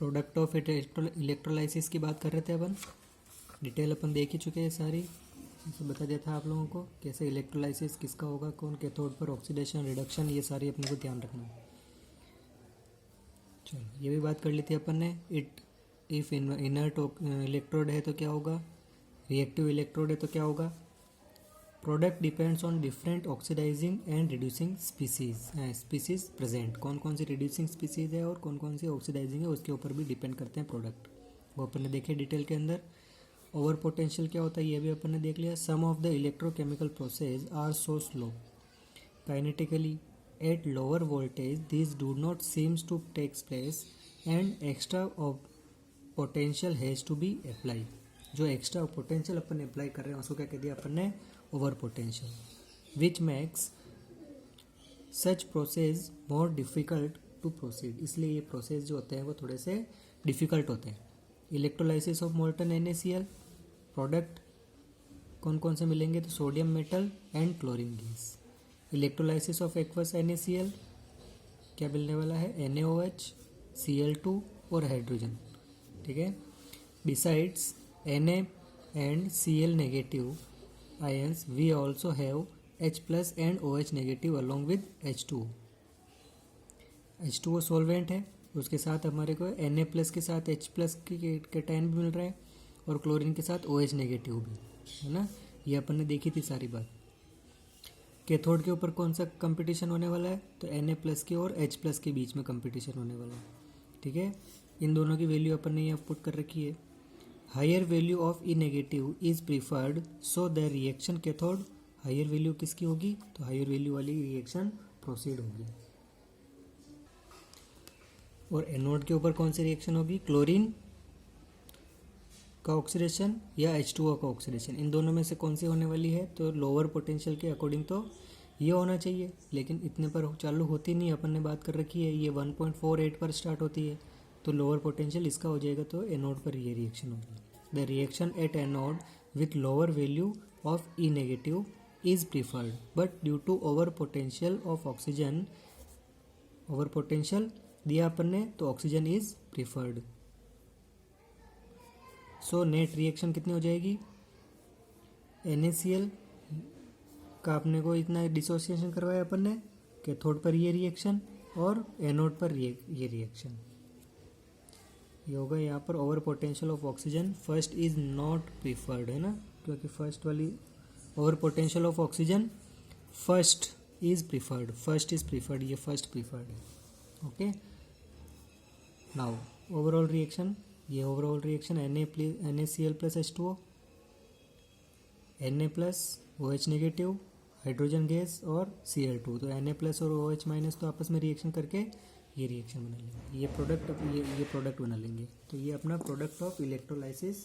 Product of electrolysis की बात कर रहे थे अपन, डिटेल अपन देख ही चुके हैं सारी। इसे बता दिया था आप लोगों को कैसे इलेक्ट्रोलाइसिस किसका होगा, कौन कैथोड पर, ऑक्सीडेशन, रिडक्शन, ये सारी अपने को ध्यान रखना है। चलो ये भी बात कर ली थी अपन ने। इफ़ इनर्ट इलेक्ट्रोड है तो क्या होगा, रिएक्टिव इलेक्ट्रोड है तो क्या होगा। Product depends on different oxidising and reducing species present. कौन कौन सी रिड्यूसिंग स्पीसीज है और कौन कौन सी ऑक्सीडाइजिंग है उसके ऊपर भी डिपेंड करते हैं प्रोडक्ट, वो अपन ने देखे डिटेल के अंदर। ओवर पोटेंशियल क्या होता है ये भी अपन ने देख लिया। Some of the electrochemical process are so slow kinetically at lower voltage this do not seems to takes place and extra potential has to be apply. जो एक्स्ट्रा पोटेंशियल अपन अप्लाई कर रहे हैं उसको क्या कह दिया अपन ने, over potential, which makes such process more difficult to proceed. इसलिए ये प्रोसेस जो होते हैं वो थोड़े से डिफ़िकल्ट होते हैं। Electrolysis of molten NaCl, product कौन कौन से मिलेंगे, तो sodium metal and chlorine gas. Electrolysis of aqueous NaCl क्या मिलने वाला है, NaOH, Cl2 और हाइड्रोजन, ठीक है। Besides Na and Cl negative ions we also have H plus and OH negative along with H2O। H2O solvent है, उसके साथ हमारे को Na प्लस के साथ H प्लस के कैटायन भी मिल रहा है और क्लोरीन के साथ OH नेगेटिव भी है ना। ये अपन ने देखी थी सारी बात। कैथोड के ऊपर कौन सा कंपटीशन होने वाला है, तो Na प्लस के और H प्लस के बीच में कंपटीशन होने वाला है, ठीक है। इन दोनों की वैल्यू अपन ने यहाँ पुट कर रखी है। Higher value of E negative is preferred so the reaction cathode, higher value किसकी होगी, तो हायर वैल्यू वाली रिएक्शन प्रोसीड होगी। और एनोड के ऊपर कौन सी रिएक्शन होगी, क्लोरीन का ऑक्सीडेशन या H2O का ऑक्सीडेशन, इन दोनों में से कौन सी होने वाली है, तो लोअर पोटेंशियल के अकॉर्डिंग तो ये होना चाहिए, लेकिन इतने पर चालू होती नहीं, अपन ने बात कर रखी है ये 1.48 पर स्टार्ट होती है, तो लोअर पोटेंशियल इसका हो जाएगा, तो एनोड पर ये रिएक्शन होगी। The reaction at anode with lower value of E negative is preferred but due to over potential of oxygen, over potential दिया अपन ने तो oxygen is preferred. So net reaction कितनी हो जाएगी, NaCl का अपने को इतना डिसोसिएशन करवाया अपन ने, कैथोड पर ये रिएक्शन और एनोड पर ये रिएक्शन, ये होगा यहाँ पर over potential of oxygen first is not preferred, है ना, क्योंकि फर्स्ट वाली over potential of oxygen first is preferred, first is preferred, ये फर्स्ट प्रीफर्ड है, ओके। नाउ ओवरऑल रिएक्शन, ये overall reaction NaCl plus H2O, Na plus OH negative, hydrogen gas और Cl2, तो Na plus और OH minus तो आपस में reaction करके ये रिएक्शन बना लेंगे, ये प्रोडक्ट बना लेंगे, तो ये अपना product of electrolysis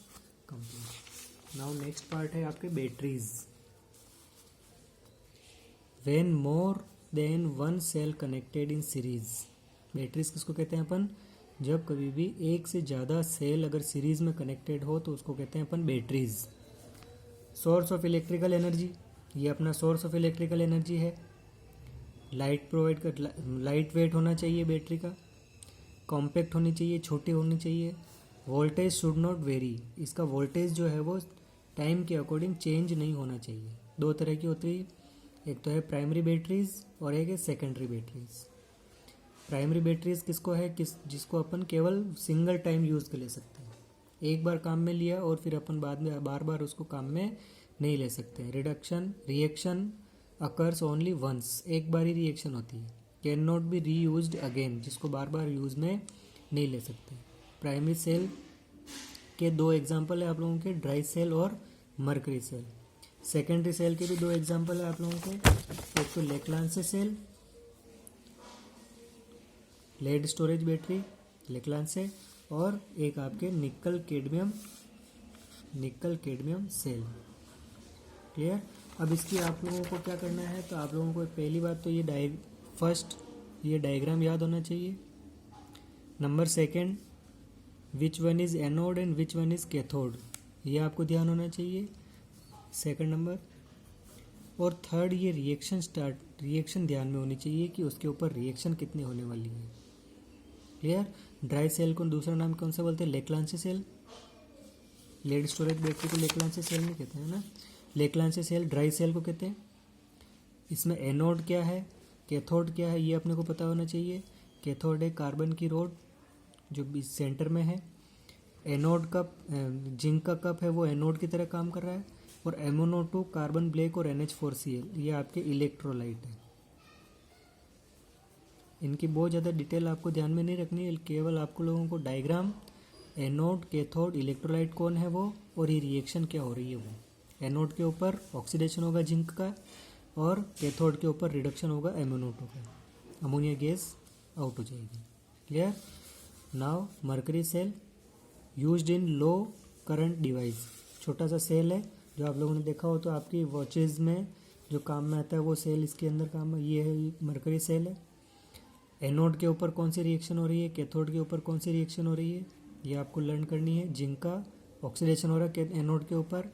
complete. Now next part है आपके batteries. When more than one cell connected in series, batteries किसको कहते हैं अपन, जब कभी भी एक से ज़्यादा सेल अगर सीरीज में कनेक्टेड हो तो उसको कहते हैं अपन batteries. Source of electrical energy, ये अपना सोर्स ऑफ इलेक्ट्रिकल एनर्जी है। लाइट प्रोवाइड कर, लाइट वेट होना चाहिए बैटरी का, कॉम्पैक्ट होनी चाहिए, छोटी होनी चाहिए। वोल्टेज शुड नॉट वेरी, इसका वोल्टेज जो है वो टाइम के अकॉर्डिंग चेंज नहीं होना चाहिए। दो तरह की होती है, एक तो है प्राइमरी बैटरीज और एक है सेकेंडरी बैटरीज। प्राइमरी बैटरीज किसको है, जिसको अपन केवल सिंगल टाइम यूज़ कर ले सकते हैं, एक बार काम में लिया और फिर अपन बाद में बार बार उसको काम में नहीं ले सकते हैं। रिएक्शन अकर्स ओनली वंस, एक बार ही रिएक्शन होती है। कैन नॉट बी री यूज्ड अगेन, जिसको बार बार यूज़ में नहीं ले सकते। प्राइमरी सेल के दो एग्जांपल है आप लोगों के, ड्राई सेल और मर्करी सेल। सेकेंडरी सेल के भी दो एग्जांपल है आप लोगों के, एक तो लेक्लांसे सेल, लेड स्टोरेज बैटरी लेक्लांसे, और एक आपके निकल कैडमियम सेल। क्लियर। अब इसकी आप लोगों को क्या करना है, तो आप लोगों को पहली बात तो ये डायग्राम याद होना चाहिए। Number second, which one is anode and which one is cathode, ये आपको ध्यान होना चाहिए सेकंड नंबर। और थर्ड, ये रिएक्शन ध्यान में होनी चाहिए कि उसके ऊपर रिएक्शन कितनी होने वाली है। क्लियर। ड्राई सेल को दूसरा नाम कौन सा बोलते हैं? लेक्लांसी सेल। लेड स्टोरेज बैटरी को लेक्लांसी सेल नहीं कहते हैं ना, लेक्लांसी सेल ड्राई सेल को कहते हैं। इसमें एनोड क्या है, कैथोड क्या है, ये अपने को पता होना चाहिए। कैथोड है कार्बन की रोड जो इस सेंटर में है। एनोड कप, जिंक का कप है वो एनोड की तरह काम कर रहा है। और MnO2 कार्बन ब्लैक और NH4Cl ये आपके इलेक्ट्रोलाइट है। इनकी बहुत ज़्यादा डिटेल आपको ध्यान में नहीं रखनी है, केवल आपको लोगों को डायग्राम, एनोड, कैथोड, इलेक्ट्रोलाइट कौन है वो, और ये रिएक्शन क्या हो रही है वो। एनोड के ऊपर ऑक्सीडेशन होगा जिंक का, और कैथोड के ऊपर रिडक्शन होगा MnO2 का, अमोनिया गैस आउट हो जाएगी। Clear? Now mercury cell used in low current device. छोटा सा सेल है जो आप लोगों ने देखा हो तो आपकी वॉचेज़ में जो काम में आता है वो सेल इसके अंदर काम है। ये है मर्करी सेल है। एनोड के ऊपर कौन सी रिएक्शन हो रही है, कैथोड के ऊपर कौन सी रिएक्शन हो रही है, ये आपको लर्न करनी है। जिंक का ऑक्सीडेशन हो रहा है एनोड के ऊपर,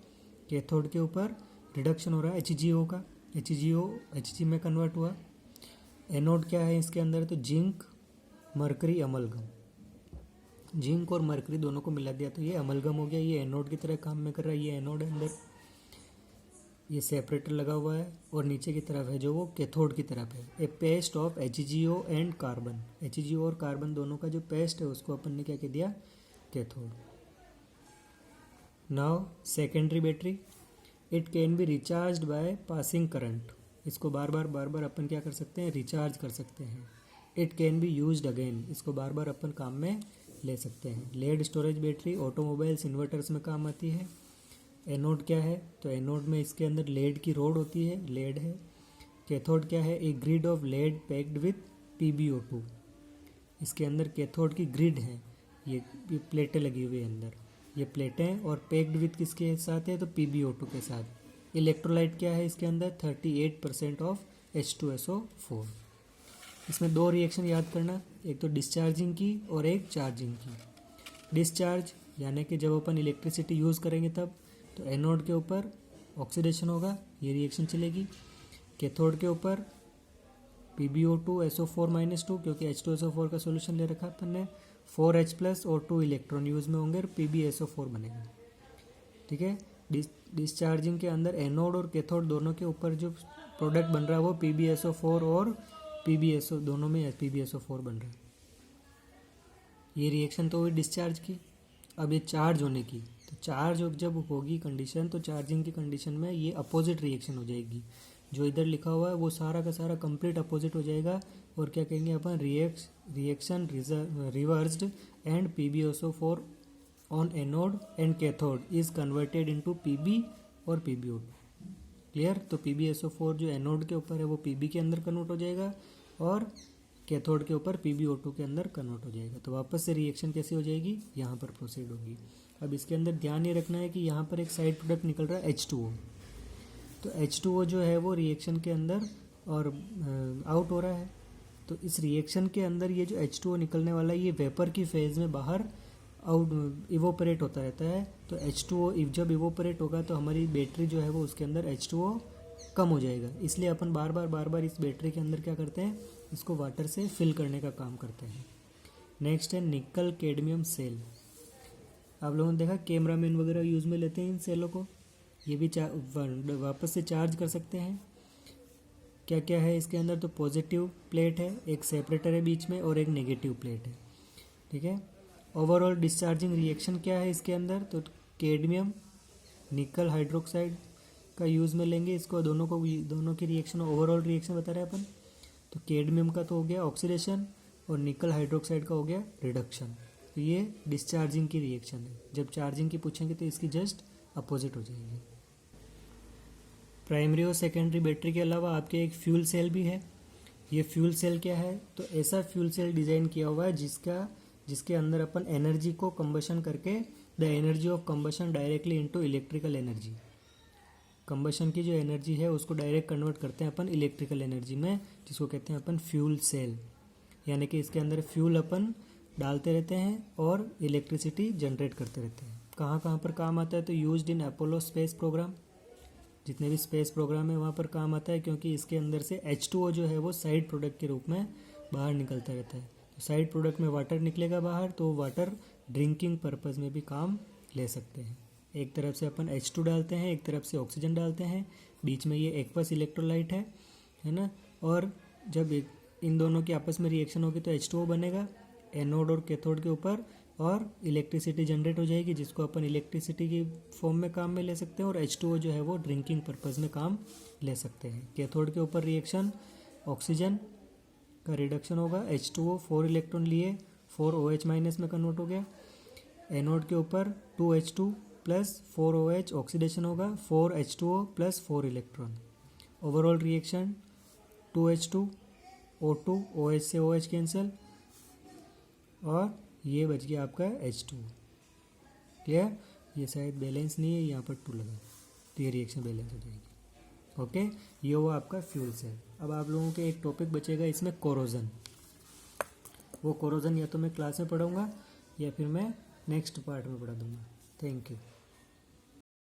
कैथोड के ऊपर रिडक्शन हो रहा है HgO का, HgO Hg में कन्वर्ट हुआ। एनोड क्या है इसके अंदर, तो जिंक मरकरी अमलगम, जिंक और मरकरी दोनों को मिला दिया तो ये अमलगम हो गया। ये एनोड की तरह काम में कर रहा है। ये एनोड है, अंदर ये सेपरेटर लगा हुआ है, और नीचे की तरफ है जो वो कैथोड की तरफ है। A paste of HgO and carbon, HgO और कार्बन दोनों का जो पेस्ट है उसको अपन ने क्या कह दिया, cathode. Now secondary battery, it can B recharged by passing current. इसको बार बार अपन क्या कर सकते हैं, रिचार्ज कर सकते हैं। It can be used again, इसको बार बार अपन काम में ले सकते हैं। Lead storage battery automobiles inverters में काम आती है। एनोड क्या है, तो एनोड में इसके अंदर लेड की रोड होती है, लेड है। कैथोड क्या है, एक grid of lead packed with PbO2। इसके अंदर कैथोड की ग्रिड है, ये प्लेटें लगी हुई है अंदर, ये प्लेटें, और पैक्ड विथ किसके साथ है, तो PbO2 के साथ। इलेक्ट्रोलाइट क्या है इसके अंदर, 38% ऑफ H2SO4। इसमें दो रिएक्शन याद करना, एक तो डिस्चार्जिंग की और एक चार्जिंग की। डिस्चार्ज यानी कि जब अपन इलेक्ट्रिसिटी यूज़ करेंगे तब, तो एनोड के ऊपर ऑक्सीडेशन होगा, ये रिएक्शन चलेगी। कैथोड के ऊपर PbO2 SO4-2, क्योंकि H2SO4 का सोल्यूशन ले रखा है अपन ने, 4H+ और 2 इलेक्ट्रॉन यूज में होंगे और PbSO4 बनेगा। ठीक है। डिस्चार्जिंग के अंदर एनोड और कैथोड दोनों के ऊपर जो प्रोडक्ट बन रहा है वो PbSO4 और PbSO दोनों में PbSO4 बन रहा है। ये रिएक्शन तो हुई डिस्चार्ज की। अब ये चार्ज होने की, तो चार्ज जब होगी कंडीशन, तो चार्जिंग की कंडीशन में ये अपोजिट रिएक्शन हो जाएगी। जो इधर लिखा हुआ है वो सारा का सारा कंप्लीट अपोजिट हो जाएगा, और क्या कहेंगे अपन, reaction reversed and PbSO4 on anode and cathode is converted into Pb और PbO2। क्लियर? तो PbSO4 जो एनोड के ऊपर है वो Pb के अंदर कन्वर्ट हो जाएगा, और कैथोड के ऊपर PbO2 के अंदर कन्वर्ट हो जाएगा। तो वापस से रिएक्शन कैसी हो जाएगी, यहाँ पर प्रोसीड होगी। अब इसके अंदर ध्यान ये रखना है कि यहाँ पर एक साइड प्रोडक्ट निकल रहा है H2O। तो H2O जो है वो रिएक्शन के अंदर और आउट हो रहा है। तो इस रिएक्शन के अंदर ये जो H2O निकलने वाला है ये वेपर की फेज में बाहर आउट इवोपरेट होता रहता है। तो H2O जब इवोपरेट होगा तो हमारी बैटरी जो है वो उसके अंदर H2O कम हो जाएगा। इसलिए अपन बार बार इस बैटरी के अंदर क्या करते हैं, इसको वाटर से फिल करने का काम करते हैं। नेक्स्ट है निकल कैडमियम सेल। आप लोगों ने देखा कैमरामैन वगैरह यूज़ में लेते हैं इन सेलों को। ये भी वापस से चार्ज कर सकते हैं। क्या क्या है इसके अंदर, तो पॉजिटिव प्लेट है, एक सेपरेटर है बीच में, और एक नेगेटिव प्लेट है। ठीक है। ओवरऑल डिस्चार्जिंग रिएक्शन क्या है इसके अंदर, तो कैडमियम निकल हाइड्रोक्साइड का यूज़ में लेंगे इसको, दोनों की रिएक्शन ओवरऑल रिएक्शन बता रहे हैं अपन। तो कैडमियम का तो हो गया ऑक्सीडेशन, और निकल हाइड्रोक्साइड का हो गया रिडक्शन। तो ये डिस्चार्जिंग की रिएक्शन है। जब चार्जिंग की पूछेंगे तो इसकी जस्ट अपोजिट हो जाएगी। प्राइमरी और सेकेंडरी बैटरी के अलावा आपके एक फ्यूल सेल भी है। ये फ्यूल सेल क्या है, तो ऐसा फ्यूल सेल डिज़ाइन किया हुआ है जिसके अंदर अपन एनर्जी को कंबशन करके the energy of combustion directly into electrical energy, combustion की जो एनर्जी है उसको डायरेक्ट कन्वर्ट करते हैं अपन इलेक्ट्रिकल एनर्जी में, जिसको कहते हैं अपन फ्यूल सेल। यानी कि इसके अंदर फ्यूल अपन डालते रहते हैं और इलेक्ट्रिसिटी जनरेट करते रहते हैं। कहाँ कहाँ पर काम आता है, तो used in Apollo space programme, जितने भी स्पेस प्रोग्राम है वहाँ पर काम आता है, क्योंकि इसके अंदर से H2O जो है वो साइड प्रोडक्ट के रूप में बाहर निकलता रहता है। साइड प्रोडक्ट में वाटर निकलेगा बाहर, तो वाटर ड्रिंकिंग पर्पज़ में भी काम ले सकते हैं। एक तरफ से अपन H2 डालते हैं, एक तरफ से ऑक्सीजन डालते हैं, बीच में ये एक्वस इलेक्ट्रोलाइट है ना। और जब इन दोनों की आपस में रिएक्शन होगी तो H2O बनेगा एनोड और कैथोड के ऊपर, और इलेक्ट्रिसिटी जनरेट हो जाएगी, जिसको अपन इलेक्ट्रिसिटी की फॉर्म में काम में ले सकते हैं। और H2O जो है वो ड्रिंकिंग पर्पज़ में काम ले सकते हैं। कैथोड के ऊपर रिएक्शन, ऑक्सीजन का रिडक्शन होगा, H2O 4 इलेक्ट्रॉन लिए 4 OH माइनस में कन्वर्ट हो गया। एनोड के ऊपर 2H2 प्लस 4 OH ऑक्सीडेशन होगा, 4 H2O plus 4 electron. Overall reaction 2H2 O2, OH से OH कैंसिल, और ये बच गया आपका H2O। क्लियर? ये शायद बैलेंस नहीं है, यहाँ पर 2 लगा तो ये रिएक्शन बैलेंस हो जाएगी। ओके, ये हुआ आपका फ्यूल सेल। अब आप लोगों के एक टॉपिक बचेगा इसमें, कोरोजन। वो कोरोजन या तो मैं क्लास में पढ़ाऊँगा या फिर मैं नेक्स्ट पार्ट में पढ़ा दूँगा। Thank you.